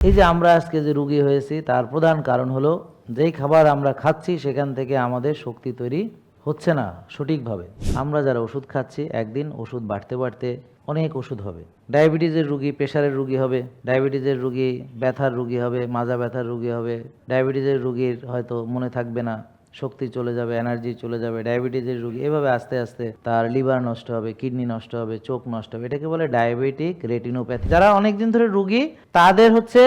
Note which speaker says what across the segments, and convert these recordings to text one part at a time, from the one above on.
Speaker 1: এই যে আমরা আজকে যে রোগী হয়েছি তার প্রধান কারণ হলো যেই খাবার আমরা খাচ্ছি সেখান থেকে আমাদের শক্তি তৈরি হচ্ছে না সঠিকভাবে। আমরা যারা ওষুধ খাচ্ছি একদিন ওষুধ বাড়তে বাড়তে অনেক ওষুধ হবে। ডায়াবেটিসের রোগী প্রেশারের রোগী হবে, ডায়াবেটিসের রোগী ব্যথার রোগী হবে, মাজা ব্যথার রোগী হবে, ডায়াবেটিসের রোগীর হয়তো মনে থাকবে না, শক্তি চলে যাবে, এনার্জি চলে যাবে, ডায়াবেটিসের রোগী এভাবে আস্তে আস্তে তার লিভার নষ্ট হবে, কিডনি নষ্ট হবে, চোখ নষ্ট হবে। এটাকে বলে ডায়াবেটিক রেটিনোপ্যাথি। যারা অনেক দিন ধরে রোগী তাদের হচ্ছে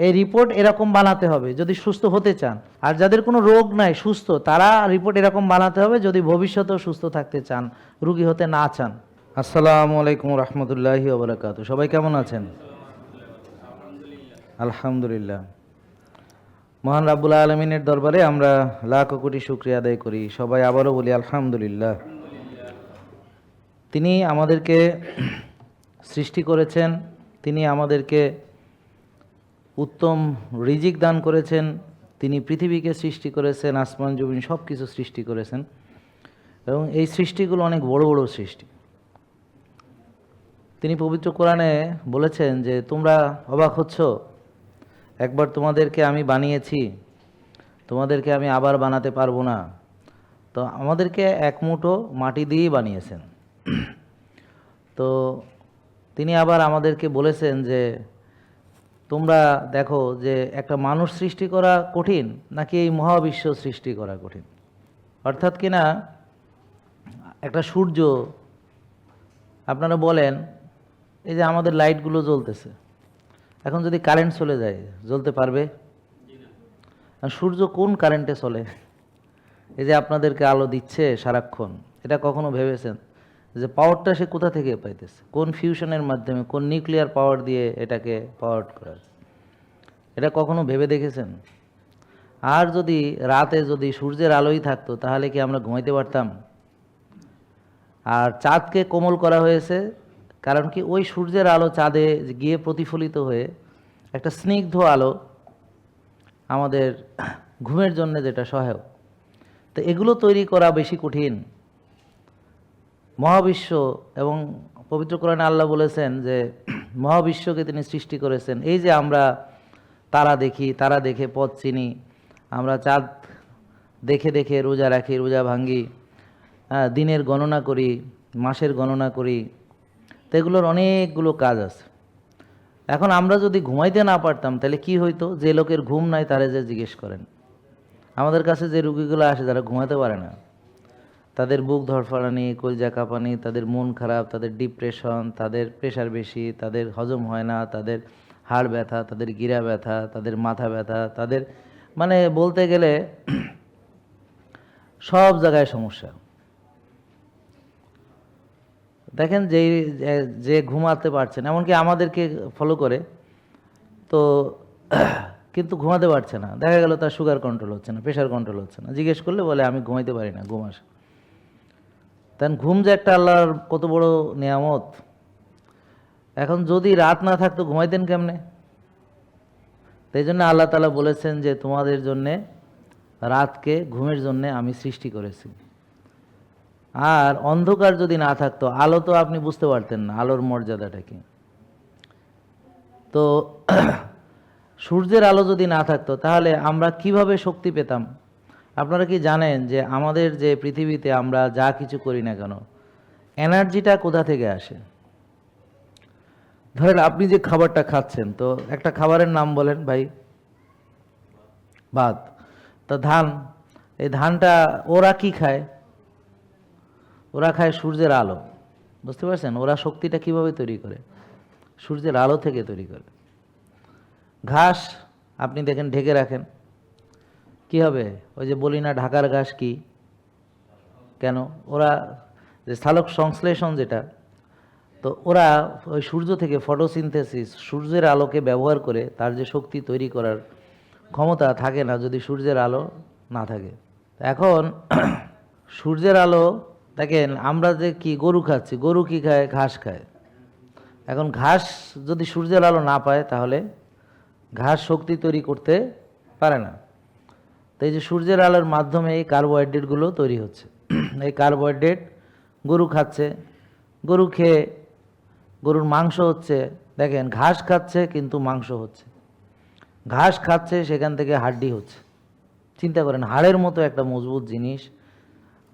Speaker 1: এই রিপোর্ট এরকম বানাতে হবে যদি সুস্থ হতে চান। আর যাদের কোনো রোগ নাই সুস্থ, তারা রিপোর্ট এরকম বানাতে হবে যদি ভবিষ্যতেও সুস্থ থাকতে চান, রোগী হতে না চান। আসসালামু আলাইকুম রহমতুল্লাহি ওয়া বারাকাতুহু। সবাই কেমন আছেন? আলহামদুলিল্লাহ। মহান রাব্বুল আলামিনের দরবারে আমরা লাখ কোটি শুকরিয়া আদায় করি। সবাই আবারও বলি আলহামদুলিল্লাহ। তিনি আমাদেরকে সৃষ্টি করেছেন, তিনি আমাদেরকে উত্তম রিজিক দান করেছেন, তিনি পৃথিবীকে সৃষ্টি করেছেন, আসমান জমিন সব কিছু সৃষ্টি করেছেন এবং এই সৃষ্টিগুলো অনেক বড় বড় সৃষ্টি। তিনি পবিত্র কোরআনে বলেছেন যে তোমরা অবাক হচ্ছ, একবার তোমাদেরকে আমি বানিয়েছি, তোমাদেরকে আমি আবার বানাতে পারবো না। তো আমাদেরকে এক মুঠো মাটি দিয়েই বানিয়েছেন। তো তিনি আবার আমাদেরকে বলেছেন যে তোমরা দেখো যে একটা মানুষ সৃষ্টি করা কঠিন নাকি এই মহাবিশ্ব সৃষ্টি করা কঠিন। অর্থাৎ কিনা একটা সূর্য, আপনারা বলেন এই যে আমাদের লাইটগুলো জ্বলতেছে, এখন যদি কারেন্ট চলে যায় জ্বলতে পারবে? আর সূর্য কোন কারেন্টে চলে? এই যে আপনাদেরকে আলো দিচ্ছে সারাক্ষণ, এটা কখনো ভেবেছেন যে পাওয়ারটা সে কোথা থেকে পাইতেছে? কোন ফিউশনের মাধ্যমে, কোন নিউক্লিয়ার পাওয়ার দিয়ে এটাকে পাওয়ার করার? এটা কখনো ভেবে দেখেছেন? আর যদি রাতে যদি সূর্যের আলোই থাকতো তাহলে কি আমরা ঘুমাইতে পারতাম? আর চাঁদকে কোমল করা হয়েছে কারণ কি ওই সূর্যের আলো চাঁদে গিয়ে প্রতিফলিত হয়ে একটা স্নিগ্ধ আলো আমাদের ঘুমের জন্য যেটা সহায়ক। তো এগুলো তৈরি করা বেশি কঠিন। মহাবিশ্ব এবং পবিত্র কোরআনে আল্লাহ বলেছেন যে মহাবিশ্বকে তিনি সৃষ্টি করেছেন। এই যে আমরা তারা দেখি, তারা দেখে পথ চিনি, আমরা চাঁদ দেখে দেখে রোজা রাখি, রোজা ভাঙ্গি, দিনের গণনা করি, মাসের গণনা করি, তো এগুলোর অনেকগুলো কাজ আছে। এখন আমরা যদি ঘুমাইতে না পারতাম তাহলে কি হইতো? যে লোকের ঘুম নাই তারা যে জিজ্ঞেস করেন, আমাদের কাছে যে রুগীগুলো আসে যারা ঘুমাতে পারে না, তাদের বুক ধড়ফড়ানি, কলজা কাঁপানি, তাদের মন খারাপ, তাদের ডিপ্রেশন, তাদের প্রেশার বেশি, তাদের হজম হয় না, তাদের হাড় ব্যথা, তাদের গিরা ব্যথা, তাদের মাথা ব্যথা, তাদের মানে বলতে গেলে সব জায়গায় সমস্যা। দেখেন যে ঘুমাতে পারছেন, এমনকি আমাদেরকে ফলো করে তো কিন্তু ঘুমাতে পারছে না, দেখা গেল তার সুগার কন্ট্রোল হচ্ছে না, প্রেশার কন্ট্রোল হচ্ছে না, জিজ্ঞেস করলে বলে আমি ঘুমাইতে পারি না, ঘুম আসে। তাই ঘুম যে একটা আল্লাহর কত বড় নিয়ামত। এখন যদি রাত না থাকতো ঘুমাইতেন কেমনে? তাই জন্য আল্লাহ তাআলা বলেছেন যে তোমাদের জন্যে রাতকে ঘুমের জন্যে আমি সৃষ্টি করেছি। আর অন্ধকার যদি না থাকতো, আলো তো আপনি বুঝতে পারতেন না আলোর মর্যাদাটা কি। তো সূর্যের আলো যদি না থাকতো তাহলে আমরা কিভাবে শক্তি পেতাম? আপনারা কি জানেন যে আমাদের যে পৃথিবীতে আমরা যা কিছু করি না কেন, এনার্জিটা কোথা থেকে আসে? ধরেন আপনি যে খাবারটা খাচ্ছেন, তো একটা খাবারের নাম বলেন ভাই। ভাত। তো ধান, এই ধানটা ওরা কি খায়? ওরা খায় সূর্যের আলো। বুঝতে পারছেন ওরা শক্তিটা কিভাবে তৈরি করে? সূর্যের আলো থেকে তৈরি করে। ঘাস আপনি দেখেন ঢেকে রাখেন, কি হবে? ওই যে বলি না ঢাকার ঘাস কি, কেন? ওরা যে সালোক সংশ্লেষণ যেটা, তো ওরা ওই সূর্য থেকে ফটোসিনথেসিস, সূর্যের আলোকে ব্যবহার করে তার যে শক্তি তৈরি করার ক্ষমতা থাকে না যদি সূর্যের আলো না থাকে। এখন সূর্যের আলো দেখেন আমরা যে কি গরু খাচ্ছি, গরু কি খায়? ঘাস খায়। এখন ঘাস যদি সূর্যের আলো না পায় তাহলে ঘাস শক্তি তৈরি করতে পারে না। তো এই যে সূর্যের আলোর মাধ্যমে এই কার্বোহাইড্রেটগুলো তৈরি হচ্ছে। এই কার্বোহাইড্রেট গরু খাচ্ছে, গরু খেয়ে গরুর মাংস হচ্ছে। দেখেন ঘাস খাচ্ছে কিন্তু মাংস হচ্ছে। ঘাস খাচ্ছে, সেখান থেকে হাড্ডি হচ্ছে। চিন্তা করেন, হাড়ের মতো একটা মজবুত জিনিস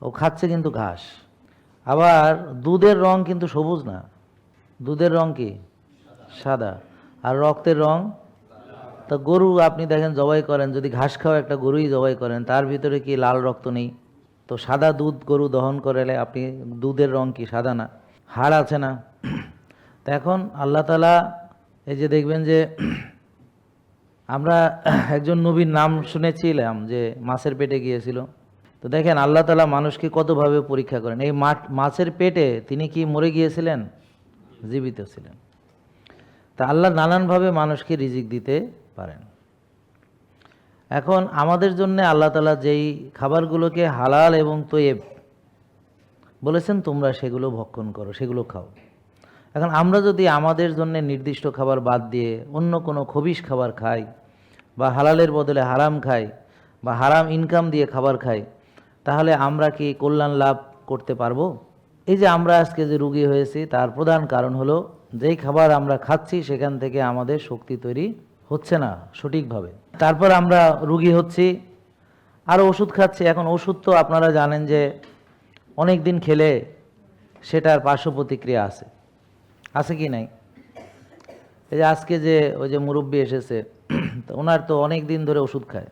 Speaker 1: ও খাচ্ছে কিন্তু ঘাস। আবার দুধের রং কিন্তু সবুজ না, দুধের রং কি? সাদা। আর রক্তের রং? তা গরু আপনি দেখেন জবাই করেন, যদি ঘাস খাওয়া একটা গরুই জবাই করেন, তার ভিতরে কি লাল রক্ত নেই? তো সাদা দুধ গরু দহন করলে আপনি দুধের রং কি সাদা না? হাড় আছে না? তো এখন আল্লাহ তাআলা এই যে দেখবেন যে আমরা একজন নবীর নাম শুনেছিলাম যে মাছের পেটে গিয়েছিল। তো দেখেন আল্লাহ তাআলা মানুষকে কতভাবে পরীক্ষা করেন। এই মাছের পেটে তিনি কি মরে গিয়েছিলেন? জীবিত ছিলেন। তা আল্লাহ নানানভাবে মানুষকে রিজিক দিতে পারেন। এখন আমাদের জন্য আল্লাহ তাআলা যেই খাবারগুলোকে হালাল এবং তৈয়ব বলেছেন, তোমরা সেগুলো ভক্ষণ করো, সেগুলো খাও। এখন আমরা যদি আমাদের জন্য নির্দিষ্ট খাবার বাদ দিয়ে অন্য কোনো খবিশ খাবার খাই, বা হালালের বদলে হারাম খাই, বা হারাম ইনকাম দিয়ে খাবার খাই, তাহলে আমরা কি কল্যাণ লাভ করতে পারবো? এই যে আমরা আজকে যে রুগী হয়েছি, তার প্রধান কারণ হলো যেই খাবার আমরা খাচ্ছি সেখান থেকে আমাদের শক্তি তৈরি হচ্ছে না সঠিকভাবে। তারপর আমরা রুগী হচ্ছি, আরও ওষুধ খাচ্ছি। এখন ওষুধ তো আপনারা জানেন যে অনেক দিন খেলে সেটার পার্শ্ব প্রতিক্রিয়া আছে, আছে কি নাই? এই যে আজকে যে ওই যে মুরব্বী এসেছে, তো ওনার তো অনেক দিন ধরে ওষুধ খায়।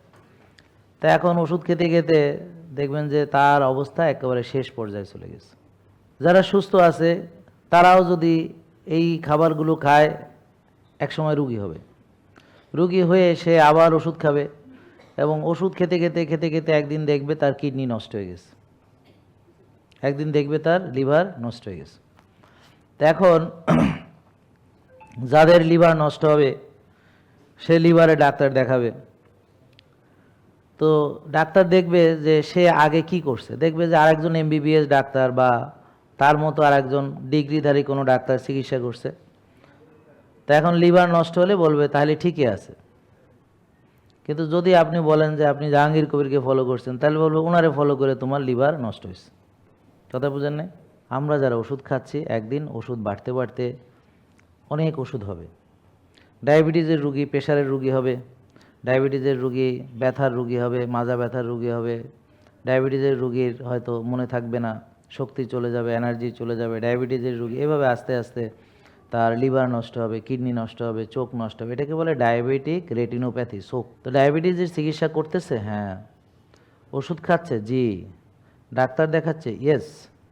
Speaker 1: তা এখন ওষুধ খেতে খেতে দেখবেন যে তার অবস্থা একেবারে শেষ পর্যায়ে চলে গেছে। যারা সুস্থ আছে তারাও যদি এই খাবারগুলো খায়, একসময় রুগী হবে। রুগী হয়ে সে আবার ওষুধ খাবে, এবং ওষুধ খেতে খেতে খেতে খেতে একদিন দেখবে তার কিডনি নষ্ট হয়ে গেছে, একদিন দেখবে তার লিভার নষ্ট হয়ে গেছে। তো এখন যাদের লিভার নষ্ট হবে সে লিভারে ডাক্তার দেখাবে। তো ডাক্তার দেখবে যে সে আগে কি করছে, দেখবে যে আরেকজন এমবিবিএস ডাক্তার বা তার মতো আরেকজন ডিগ্রিধারী কোনো ডাক্তার চিকিৎসা করছে। তো এখন লিভার নষ্ট হলে বলবে তাহলে ঠিকই আছে। কিন্তু যদি আপনি বলেন যে আপনি জাহাঙ্গীর কবিরকে ফলো করছেন, তাহলে বলবো ওনারে ফলো করে তোমার লিভার নষ্ট হয়েছে। কথা বুঝেন না? আমরা যারা ওষুধ খাচ্ছি, একদিন ওষুধ বাড়তে বাড়তে অনেক ওষুধ হবে। ডায়াবেটিসের রুগী প্রেশারের রুগী হবে, ডায়াবেটিসের রুগী ব্যথার রুগী হবে, মাজা ব্যথার রুগী হবে। ডায়াবেটিসের রুগীর হয়তো মনে থাকবে না, শক্তি চলে যাবে, এনার্জি চলে যাবে। ডায়াবেটিসের রুগী এভাবে আস্তে আস্তে তার লিভার নষ্ট হবে, কিডনি নষ্ট হবে, চোখ নষ্ট হবে। এটাকে বলে ডায়াবেটিক রেটিনোপ্যাথি, চোখ। তো ডায়াবেটিসের চিকিৎসা করতেছে, হ্যাঁ। ওষুধ খাচ্ছে, জি। ডাক্তার দেখাচ্ছে, ইয়েস।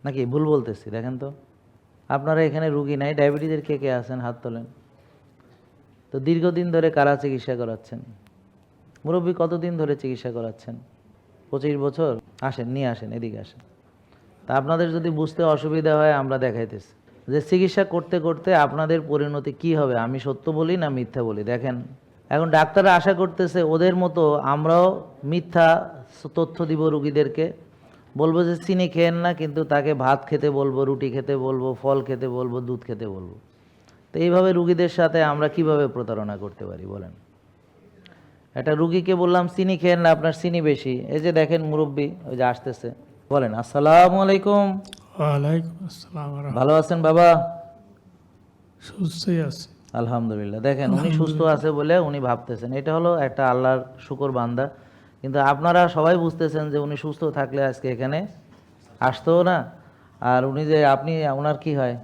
Speaker 1: নাকি ভুল বলতেছি? দেখেন তো, আপনারা এখানে রুগী নাই, ডায়াবেটিসের কে কে আছেন হাত তোলেন। তো দীর্ঘদিন ধরে কারা চিকিৎসা করাচ্ছেন? মুরব্বী কতদিন ধরে চিকিৎসা করাচ্ছেন? 25 বছর? আসেন, নিয়ে আসেন, এদিকে আসেন। তা আপনাদের যদি বুঝতে অসুবিধা হয়, আমরা দেখাইতেছি যে চিকিৎসা করতে করতে আপনাদের পরিণতি কি হবে। আমি সত্য বলি না মিথ্যা বলি? দেখেন, এখন ডাক্তাররা আশা করতেছে ওদের মতো আমরাও মিথ্যা তথ্য দিব রুগীদেরকে, বলবো যে চিনি খেয়েন না, কিন্তু তাকে ভাত খেতে বলবো, রুটি খেতে বলবো, ফল খেতে বলবো, দুধ খেতে বলবো। তো এইভাবে রুগীদের সাথে আমরা কিভাবে প্রতারণা করতে পারি বলেন? একটা রুগীকে বললাম চিনি খেয়েন না, আপনার চিনি বেশি। এই যে দেখেন মুরব্বী ওই যে আসতেছে, বলেন আসসালামু আলাইকুম।
Speaker 2: ওয়ালাইকুম আসসালাম।
Speaker 1: ভালো আছেন বাবা?
Speaker 2: সুস্থই আছে।
Speaker 1: আলহামদুলিল্লাহ। দেখেন উনি সুস্থ আছে বলে উনি ভাবতেছেন, এটা হলো একটা আল্লাহর শুকর বান্দা। কিন্তু আপনারা সবাই বুঝতেছেন যে উনি সুস্থ থাকলে আজকে এখানে আসতো না। আর উনি যে আপনি, ওনার কি হয়?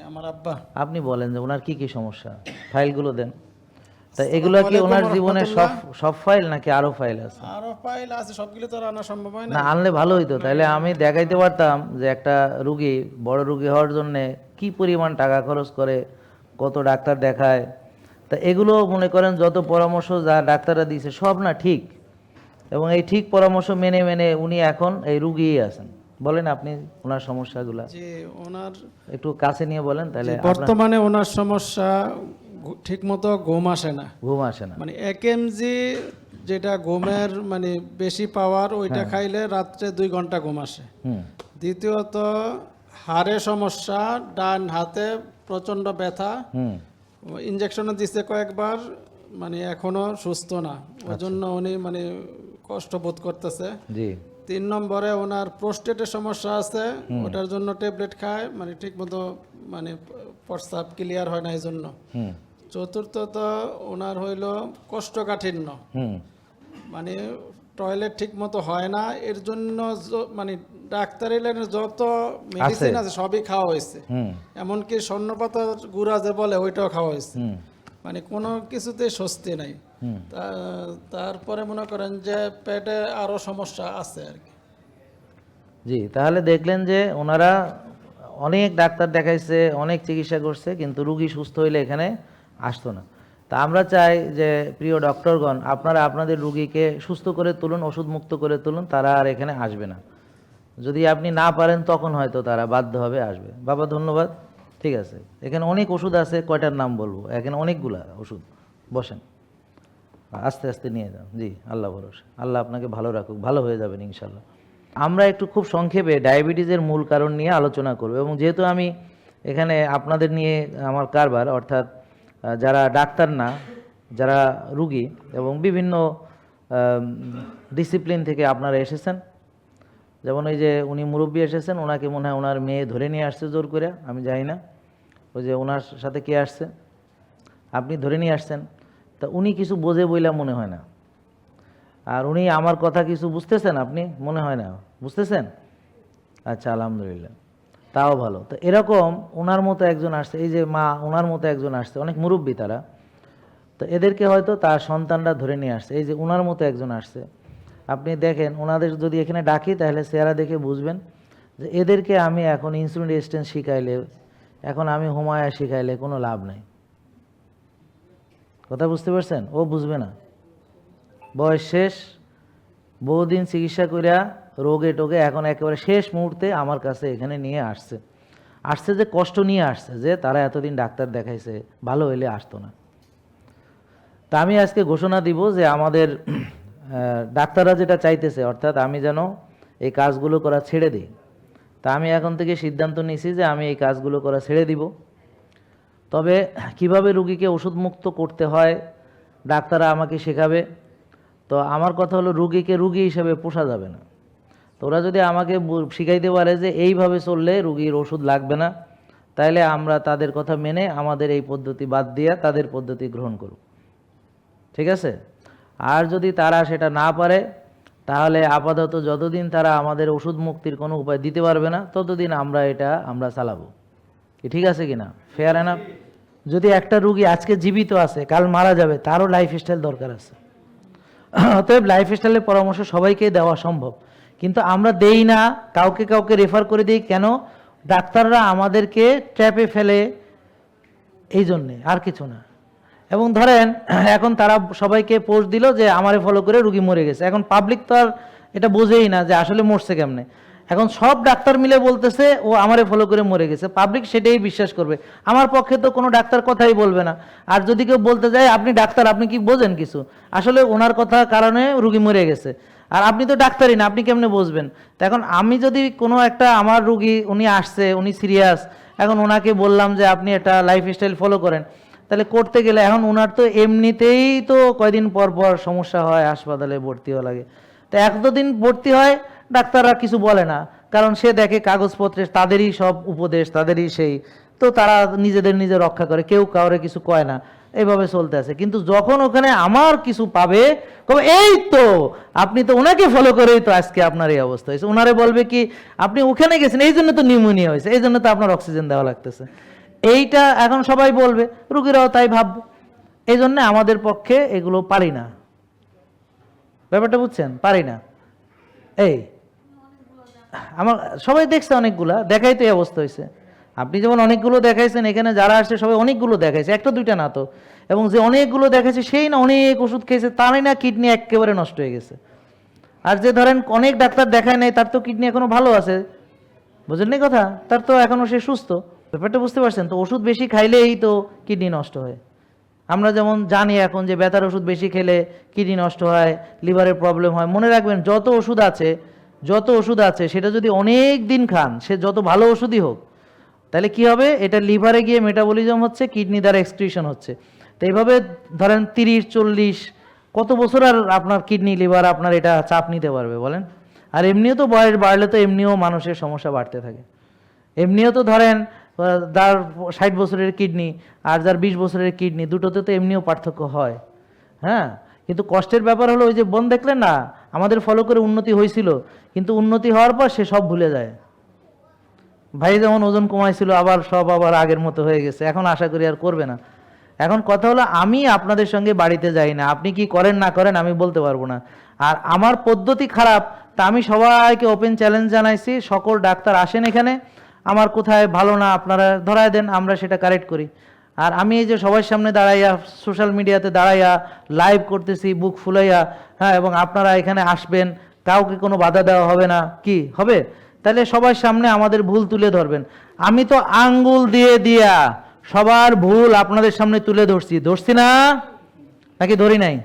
Speaker 2: আমার আব্বা।
Speaker 1: আপনি বলেন যে ওনার কি কি সমস্যা, ফাইলগুলো দেন। তা এগুলো কি ওনার জীবনের সব ফাইল নাকি আরো ফাইল আছে?
Speaker 2: আরো ফাইল আছে, সবগুলো তো আর আনা সম্ভব হয় না।
Speaker 1: না, আনলে ভালো হইতো, তাহলে আমি দেখাইতে পারতাম যে একটা রুগী বড় রুগী হওয়ার জন্য কি পরিমাণ টাকা খরচ করে, কত ডাক্তার দেখায়। তা এগুলো মনে করেন যত পরামর্শ যা ডাক্তাররা দিয়েছে সব না ঠিক, এবং এই ঠিক পরামর্শ মেনে মেনে উনি এখন এই রুগীই আছেন। বলেন আপনি ওনার সমস্যাগুলা
Speaker 2: যে ওনার
Speaker 1: একটু কাছে নিয়ে বলেন, তাহলে
Speaker 2: বর্তমানে ওনার সমস্যা ঠিকমতো ঘুম আসে না,
Speaker 1: ঘুম আসে না।
Speaker 2: মানে একএমজি যেটা ঘুমের মানে বেশি পাওয়ার, ওইটা খাইলে রাত্রে 2 ঘন্টা ঘুম আসে। দ্বিতীয়ত হাড়ে সমস্যা, ডান হাতে প্রচন্ড ব্যথা, ইনজেকশনও দিচ্ছে কয়েকবার, মানে এখনো সুস্থ না, ওই জন্য উনি মানে কষ্ট বোধ করতেছে।
Speaker 1: জি।
Speaker 2: 3 নম্বরে ওনার প্রোস্টেটের সমস্যা আছে, ওটার জন্য ট্যাবলেট খায়, মানে ঠিক মতো মানে প্রস্রাব ক্লিয়ার হয় না এই জন্য। চতুর্থত ওনার হইল কোষ্ঠকাঠিন্য,
Speaker 1: হুম
Speaker 2: মানে টয়লেট ঠিক মতো হয় না, এর জন্য মানে ডাক্তারি লাইনে যত মেডিসিন আছে সবই খাওয়া হয়েছে,
Speaker 1: হুম
Speaker 2: এমনকি স্বর্ণপাতার গুঁড়া যে বলে ওইটাও খাওয়া হয়েছে,
Speaker 1: হুম
Speaker 2: মানে কোনো কিছুতেই স্বস্তি নাই।
Speaker 1: হুম
Speaker 2: তারপরে মনে করেন যে পেটে আরো সমস্যা আছে আর কি।
Speaker 1: জি, তাহলে দেখলেন যে ওনারা অনেক ডাক্তার দেখাইছে, অনেক চিকিৎসা করছে, কিন্তু রুগী সুস্থ হইলে এখানে আসতো না। তা আমরা চাই যে প্রিয় ডক্টরগণ, আপনারা আপনাদের রুগীকে সুস্থ করে তুলুন, ওষুধ মুক্ত করে তুলুন, তারা আর এখানে আসবে না। যদি আপনি না পারেন তখন হয়তো তারা বাধ্য হবে আসবে। বাবা ধন্যবাদ। ঠিক আছে, এখানে অনেক ওষুধ আছে, কয়টার নাম বলবো? এখানে অনেকগুলা ওষুধ। বসেন, আস্তে আস্তে নিয়ে যান। জি, আল্লাহ ভরসা, আল্লাহ আপনাকে ভালো রাখুক, ভালো হয়ে যাবেন ইনশাল্লাহ। আমরা একটু খুব সংক্ষেপে ডায়াবেটিসের মূল কারণ নিয়ে আলোচনা করব, এবং যেহেতু আমি এখানে আপনাদের নিয়ে আমার কারবার, অর্থাৎ যারা ডাক্তার না, যারা রুগী এবং বিভিন্ন ডিসিপ্লিন থেকে আপনারা এসেছেন, যেমন ওই যে উনি মুরব্বী এসেছেন, ওনাকে মনে হয় ওনার মেয়ে ধরে নিয়ে আসছে জোর করে, আমি জানি না, ওই যে ওনার সাথে কে আসছে, আপনি ধরে নিয়ে আসছেন, তা উনি কিছু বোঝে বইলা মনে হয় না। আর উনি আমার কথা কিছু বুঝতেছেন, আপনি মনে হয় না বুঝতেছেন? আচ্ছা, আলহামদুলিল্লাহ, তাও ভালো। তো এরকম ওনার মতো একজন আসছে, এই যে মা, ওনার মতো একজন আসছে, অনেক মুরব্বী তারা, তো এদেরকে হয়তো তার সন্তানরা ধরে নিয়ে আসছে। এই যে ওনার মতো একজন আসছে, আপনি দেখেন ওনাদের যদি এখানে ডাকি তাহলে চেহারা দেখে বুঝবেন যে এদেরকে আমি এখন ইনসুলিন রেজিস্ট্যান্স শিখাইলে, এখন আমি হোমায়া শিখাইলে কোনো লাভ নাই। কথা বুঝতে পারছেন? ও বুঝবে না, বয়স শেষ, বহুদিন চিকিৎসা করিয়া রোগে টোগে এখন একেবারে শেষ মুহূর্তে আমার কাছে এখানে নিয়ে আসছে। আসছে যে কষ্ট নিয়ে আসছে, যে তারা এতদিন ডাক্তার দেখাইছে, ভালো হইলে আসতো না। তা আমি আজকে ঘোষণা দিব যে আমাদের ডাক্তাররা যেটা চাইতেছে, অর্থাৎ আমি যেন এই কাজগুলো করা ছেড়ে দিই। তা আমি এখন থেকে সিদ্ধান্ত নিয়েছি যে আমি এই কাজগুলো করা ছেড়ে দিব। তবে কিভাবে রুগীকে ওষুধ মুক্ত করতে হয় ডাক্তাররা আমাকে শেখাবে। তো আমার কথা হলো, রুগীকে রুগী হিসেবে পোষা যাবে না। তো ওরা যদি আমাকে শিখাইতে পারে যে এইভাবে চললে রুগীর ওষুধ লাগবে না, তাহলে আমরা তাদের কথা মেনে আমাদের এই পদ্ধতি বাদ দিয়ে তাদের পদ্ধতি গ্রহণ করব। ঠিক আছে? আর যদি তারা সেটা না পারে, তাহলে আপাতত যতদিন তারা আমাদের ওষুধ মুক্তির কোনো উপায় দিতে পারবে না, ততদিন আমরা চালাবো। কি ঠিক আছে কি না? Fair enough? যদি একটা রুগী আজকে জীবিত আছে, কাল মারা যাবে, তারও লাইফস্টাইল দরকার আছে। অতএব লাইফস্টাইলের পরামর্শ সবাইকে দেওয়া সম্ভব, কিন্তু আমরা দেই না, কাউকে কাউকে রেফার করে দিই। কেন? ডাক্তাররা আমাদেরকে ট্র্যাপে ফেলে, এই জন্যে, আর কিছু না। এবং ধরেন এখন তারা সবাইকে পোস্ট দিল যে আমারে ফলো করে রুগী মরে গেছে, এখন পাবলিক তো আর এটা বোঝেই না যে আসলে মরছে কেমনে। এখন সব ডাক্তার মিলে বলতেছে ও আমারে ফলো করে মরে গেছে, পাবলিক সেটাই বিশ্বাস করবে। আমার পক্ষে তো কোনো ডাক্তার কথাই বলবে না। আর যদি কেউ বলতে যায় আপনি ডাক্তার, আপনি কি বোঝেন কিছু, আসলে ওনার কথা কারণে রুগী মরে গেছে, আর আপনি তো ডাক্তারই না, আপনি কেমনে বুঝবেন? তো এখন আমি যদি কোনো একটা, আমার রুগী উনি আসছে, উনি সিরিয়াস, এখন ওনাকে বললাম যে আপনি একটা লাইফস্টাইল ফলো করেন, তাহলে করতে গেলে এখন ওনার তো এমনিতেই তো কয়দিন পর পর সমস্যা হয়, হাসপাতালে ভর্তি হওয়া লাগে। তো এক দুদিন ভর্তি হয়, ডাক্তাররা কিছু বলে না, কারণ সে দেখে কাগজপত্রে তাদেরই সব উপদেশ, তাদেরই সেই, তো তারা নিজে রক্ষা করে, কেউ কাউরে কিছু কয় না, এইভাবে চলতে আছে। কিন্তু যখন ওখানে আমার কিছু পাবে, কবে এই তো আপনি তো ওনাকে ফলো করেই তো আজকে আপনার এই অবস্থা হয়েছে। ওনারে বলবে কি আপনি ওখানে গেছেন, এই জন্য তো নিউমোনিয়া হয়েছে, এই জন্য তো আপনার অক্সিজেন দেওয়া লাগতেছে। এইটা এখন সবাই বলবে, রুগীরাও তাই ভাববে। এই জন্য আমাদের পক্ষে এগুলো পারি না। ব্যাপারটা বুঝছেন? পারি না। এই আমার সবাই দেখছে, অনেকগুলা দেখাই তো এই অবস্থা হয়েছে। আপনি যেমন অনেকগুলো দেখাইছেন, এখানে যারা আসছে সবাই অনেকগুলো দেখাইছে, একটা দুইটা না তো। এবং যে অনেকগুলো দেখাইছে সেই না অনেক ওষুধ খেয়েছে, তারই না কিডনি একেবারে নষ্ট হয়ে গেছে। আর যে ধরেন অনেক ডাক্তার দেখায় নাই, তার তো কিডনি এখনো ভালো আছে, বুঝলেন না কথা, তার তো এখনো সে সুস্থ। ব্যাপারটা বুঝতে পারছেন তো? ওষুধ বেশি খাইলেই তো কিডনি নষ্ট হয়। আমরা যেমন জানি এখন যে ব্যথার ওষুধ বেশি খেলে কিডনি নষ্ট হয়, লিভারের প্রবলেম হয়। মনে রাখবেন, যত ওষুধ আছে সেটা যদি অনেক দিন খান, সে যত ভালো ওষুধই হোক, তাহলে কি হবে? এটা লিভারে গিয়ে মেটাবলিজম হচ্ছে, কিডনি দ্বারা এক্সক্রিশন হচ্ছে। তো এইভাবে ধরেন 30-40 কত বছর আর আপনার কিডনি লিভার আপনার এটা চাপ নিতে পারবে বলেন? আর এমনিও তো বয়স বাড়লে তো এমনিও মানুষের সমস্যা বাড়তে থাকে। এমনিও তো ধরেন যার 60 বছরের কিডনি আর যার 20 বছরের কিডনি, দুটোতে তো এমনিও পার্থক্য হয়। হ্যাঁ, কিন্তু কষ্টের ব্যাপার হলো ওই যে বোন দেখলেন না, আমাদের ফলো করে উন্নতি হয়েছিল, কিন্তু উন্নতি হওয়ার পর সে সব ভুলে যায়। ভাই যেমন ওজন কমাইছিল আবার সব আবার আগের মতো হয়ে গেছে, এখন আশা করি আর করবে না। এখন কথা হলো আমি আপনাদের সঙ্গে বাড়িতে যাই না, আপনি কি করেন না করেন আমি বলতে পারবো না। আর আমার পদ্ধতি খারাপ, তা আমি সবাইকে ওপেন চ্যালেঞ্জ জানাইছি, সকল ডাক্তার আসেন এখানে, আমার কোথায় ভালো না আপনারা ধরায় দেন, আমরা সেটা কারেক্ট করি। আর আমি এই যে সবার সামনে দাঁড়াইয়া, সোশ্যাল মিডিয়াতে দাঁড়াইয়া লাইভ করতেছি বুক ফুলাইয়া, হ্যাঁ, এবং আপনারা এখানে আসবেন, কাউকে কোনো বাধা দেওয়া হবে না, কি হবে? তাহলে সবার সামনে আমাদের ভুল তুলে ধরবেন। আমি তো আঙ্গুল দিয়ে দিয়া সবার ভুল আপনাদের সামনে তুলে ধরছি না? নাকি ধরি নাই?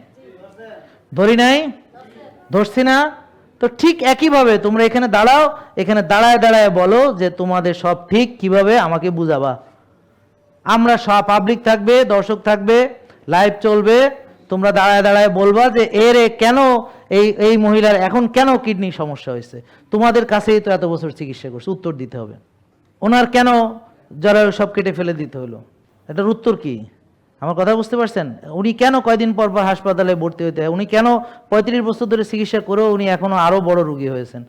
Speaker 1: ধরছি না? তো ঠিক একইভাবে তোমরা এখানে দাঁড়াও, এখানে দাঁড়ায় দাঁড়ায় বলো যে তোমাদের সব ঠিক, কিভাবে আমাকে বুঝাবা। আমরা সব পাবলিক থাকবে, দর্শক থাকবে, লাইভ চলবে, তোমরা দাঁড়ায় দাঁড়ায় বলবা যে এর কেন এই মহিলার এখন কেন কিডনি সমস্যা হয়েছে, তোমাদের কাছেই তো এত বছর চিকিৎসা করছে, উত্তর দিতে হবে। ওনার কেন জরায়ু সব কেটে ফেলে দিতে হলো, এটার উত্তর কি? আমার কথা বুঝতে পারছেন? উনি কেন কয়দিন পর পর হাসপাতালে ভর্তি হইতে হয়, উনি কেন 35 বছর ধরে চিকিৎসা করেও উনি এখনো আরো বড় রোগী হয়েছেন,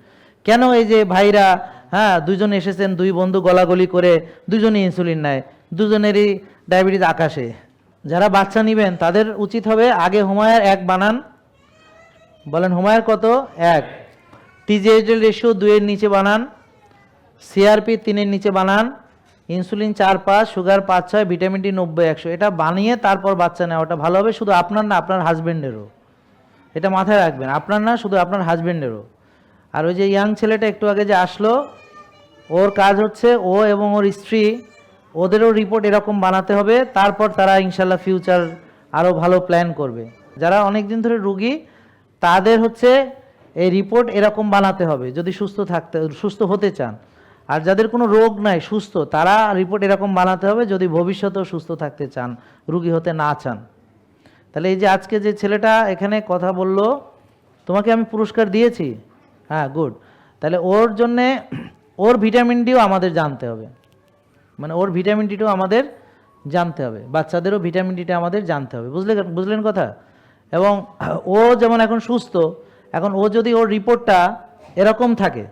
Speaker 1: কেন এই যে ভাইরা, হ্যাঁ, দুইজন এসেছেন, দুই বন্ধু গলাগলি করে দুজনই ইনসুলিন নেয়, দুজনেরই ডায়াবেটিস আকাশে। যারা বাচ্চা নেবেন তাদের উচিত হবে আগে হুমায়ার 1 বানান, বলেন হুমায়ার কত? 1। টিজিএইচএল রেশিও 2 এর নিচে বানান, সিআরপি 3 এর নিচে বানান, ইনসুলিন 4-5, সুগার 5-6, ভিটামিন ডি 90-100, এটা বানিয়ে তারপর বাচ্চা নেওয়াটা ভালো হবে। শুধু আপনার না, আপনার হাজবেন্ডেরও এটা মাথায় রাখবেন, আপনার না শুধু আপনার হাজবেন্ডেরও। আর ওই যে ইয়াং ছেলেটা একটু আগে যে আসলো, ওর কাজ হচ্ছে ও এবং ওর স্ত্রী, ওদেরও রিপোর্ট এরকম বানাতে হবে, তারপর তারা ইনশাল্লাহ ফিউচার আরও ভালো প্ল্যান করবে। যারা অনেক দিন ধরে রুগী তাদের হচ্ছে এই রিপোর্ট এরকম বানাতে হবে যদি সুস্থ হতে চান। আর যাদের কোনো রোগ নাই, সুস্থ, তারা রিপোর্ট এরকম বানাতে হবে যদি ভবিষ্যতেও সুস্থ থাকতে চান, রুগী হতে না চান। তাহলে এই যে আজকে যে ছেলেটা এখানে কথা বলল, তোমাকে আমি পুরস্কার দিয়েছি, হ্যাঁ, গুড। তাহলে ওর জন্যে ওর ভিটামিন ডিও আমাদের জানতে হবে, মানে ওর ভিটামিন ডিটাও আমাদের জানতে হবে, বাচ্চাদেরও ভিটামিন ডিটা আমাদের জানতে হবে, বুঝলেন কথা? এবং ও যেমন এখন সুস্থ, এখন ও যদি ওর রিপোর্টটা এরকম থাকে,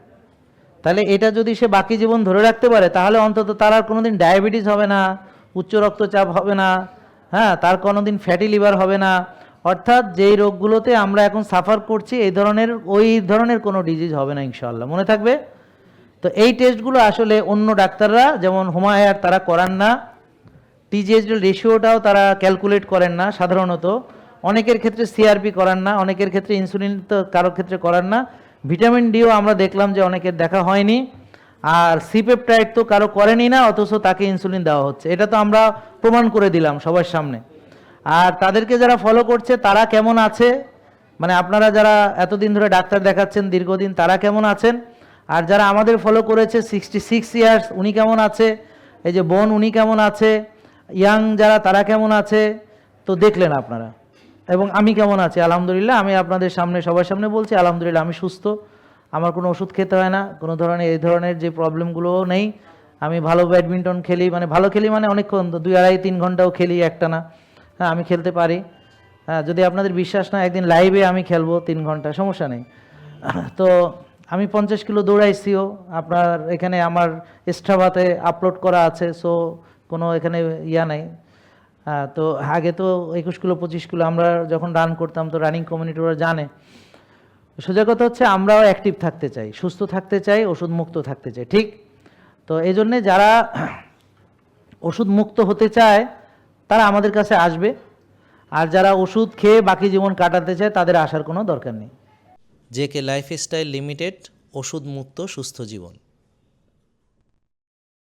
Speaker 1: তাহলে এটা যদি সে বাকি জীবন ধরে রাখতে পারে, তাহলে অন্তত তার আর কোনোদিন ডায়াবেটিস হবে না, উচ্চ রক্তচাপ হবে না, হ্যাঁ, তার কোনোদিন ফ্যাটি লিভার হবে না। অর্থাৎ যেই রোগগুলোতে আমরা এখন সাফার করছি ওই ধরনের কোনো ডিজিজ হবে না ইনশাআল্লাহ, মনে থাকবে। তো এই টেস্টগুলো আসলে অন্য ডাক্তাররা যেমন হুমায়ার তারা করান না, টিজিএইচএল রেশিওটাও তারা ক্যালকুলেট করেন না সাধারণত, অনেকের ক্ষেত্রে সিআরপি করান না, অনেকের ক্ষেত্রে ইনসুলিন তো কারোর ক্ষেত্রে করান না, ভিটামিন ডিও আমরা দেখলাম যে অনেকের দেখা হয়নি, আর সিপেপটাইড তো কারো করেনি না, অথচ তাকে ইনসুলিন দেওয়া হচ্ছে, এটা তো আমরা প্রমাণ করে দিলাম সবার সামনে। আর তাদেরকে যারা ফলো করছে তারা কেমন আছে, মানে আপনারা যারা এতদিন ধরে ডাক্তার দেখাচ্ছেন দীর্ঘদিন, তারা কেমন আছেন? আর যারা আমাদের ফলো করেছে 66 ইয়ার্স, উনি কেমন আছে? এই যে বোন, উনি কেমন আছে? ইয়াং যারা, তারা কেমন আছে? তো দেখলেন আপনারা, এবং আমি কেমন আছি? আলহামদুলিল্লাহ, আমি আপনাদের সামনে সবার সামনে বলছি আলহামদুলিল্লাহ আমি সুস্থ, আমার কোনো ওষুধ খেতে হয় না, কোনো ধরনের এই ধরনের যে প্রবলেমগুলোও নেই। আমি ভালো ব্যাডমিন্টন খেলি, মানে ভালো খেলি মানে অনেকক্ষণ, 2-2.5-3 ঘন্টাও খেলি একটা না, হ্যাঁ, আমি খেলতে পারি। হ্যাঁ, যদি আপনাদের বিশ্বাস না, একদিন লাইভে আমি খেলবো 3 ঘন্টা, সমস্যা নেই। তো আমি 50 কিলো দৌড়াইছিও, আপনার এখানে আমার স্ট্রাভাতে আপলোড করা আছে, সো কোনো এখানে ইয়া নাই। হ্যাঁ, তো আগে তো 21 কিলো 25 কিলো আমরা যখন রান করতাম, তো রানিং কমিউনিটি ওরা জানে। সোজা কথা হচ্ছে আমরাও অ্যাক্টিভ থাকতে চাই, সুস্থ থাকতে চাই, ওষুধ মুক্ত থাকতে চাই, ঠিক? তো এই জন্যে যারা ওষুধ মুক্ত হতে চায় তারা আমাদের কাছে আসবে, আর যারা ওষুধ খেয়ে বাকি জীবন কাটাতে চায় তাদের আসার কোনো দরকার নেই।
Speaker 3: জেকে লাইফস্টাইল লিমিটেড, ওষুধ মুক্ত সুস্থ জীবন।